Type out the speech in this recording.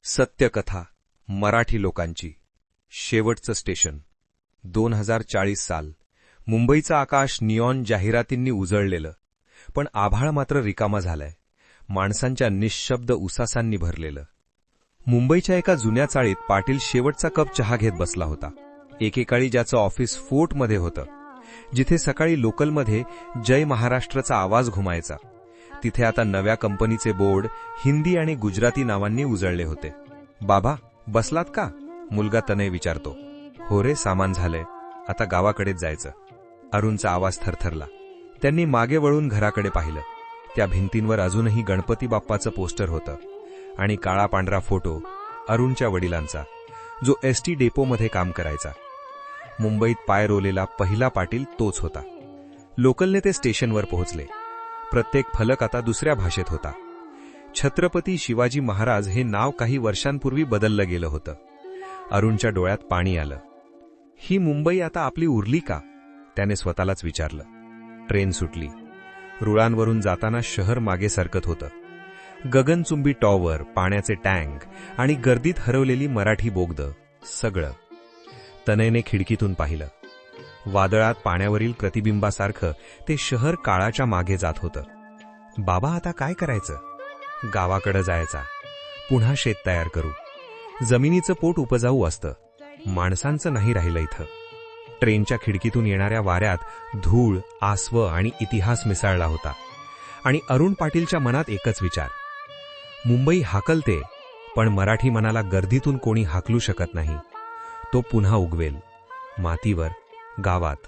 सत्यकथा मराठी लोकांची शेवटचं स्टेशन 2040 साल. मुंबईचं आकाश निऑन जाहिरातींनी उजळलेलं, पण आभाळ मात्र रिकामा झालाय, माणसांच्या निःशब्द उसासांनी भरलेलं. मुंबईच्या एका जुन्या चाळीत पाटील शेवटचा कप चहा घेत बसला होता. एकेकाळी ज्याचं ऑफिस फोर्टमध्ये होतं, जिथे सकाळी लोकलमध्ये जय महाराष्ट्रचा आवाज घुमायचा, तिथे आता नव्या कंपनीचे बोर्ड हिंदी आणि गुजराती नावांनी उजळले होते. बाबा बसलात का? मुलगा तनय विचारतो. हो रे, सामान झालंय, आता गावाकडेच जायचं. अरुणचा आवाज थरथरला. त्यांनी मागे वळून घराकडे पाहिलं. त्या भिंतींवर अजूनही गणपती बाप्पाचं पोस्टर होतं आणि काळा पांढरा फोटो अरुणच्या वडिलांचा, जो एसटी डेपोमध्ये काम करायचा. मुंबईत पाय रोलेला पहिला पाटील तोच होता. लोकलने ते स्टेशनवर पोहोचले. प्रत्येक फलक आता दुसऱ्या भाषेत होता. छत्रपती शिवाजी महाराज हे नाव काही वर्षांपूर्वी बदललं गेलं होतं. अरुणच्या डोळ्यात पाणी आलं. ही मुंबई आता आपली उरली का? त्याने स्वतःलाच विचारलं. ट्रेन सुटली. रुळांवरून जाताना शहर मागे सरकत होतं. गगनचुंबी टॉवर, पाण्याचे टँक आणि गर्दीत हरवलेली मराठी बोगदं, सगळं. तनयने खिडकीतून पाहिलं. वादळात पाण्यावरील प्रतिबिंबासारखं ते शहर काळाच्या मागे जात होतं. बाबा आता काय करायचं? गावाकडं जायचा. पुन्हा शेत तयार करू. जमिनीचं पोट उपजाऊ असतं, माणसांचं नाही राहिलं इथं. ट्रेनच्या खिडकीतून येणाऱ्या वाऱ्यात धूळ, आसव आणि इतिहास मिसळला होता. आणि अरुण पाटीलच्या मनात एकच विचार: मुंबई हाकलते, पण मराठी मनाला गर्दीतून कोणी हाकलू शकत नाही. तो पुन्हा उगवेल, मातीवर, गावात.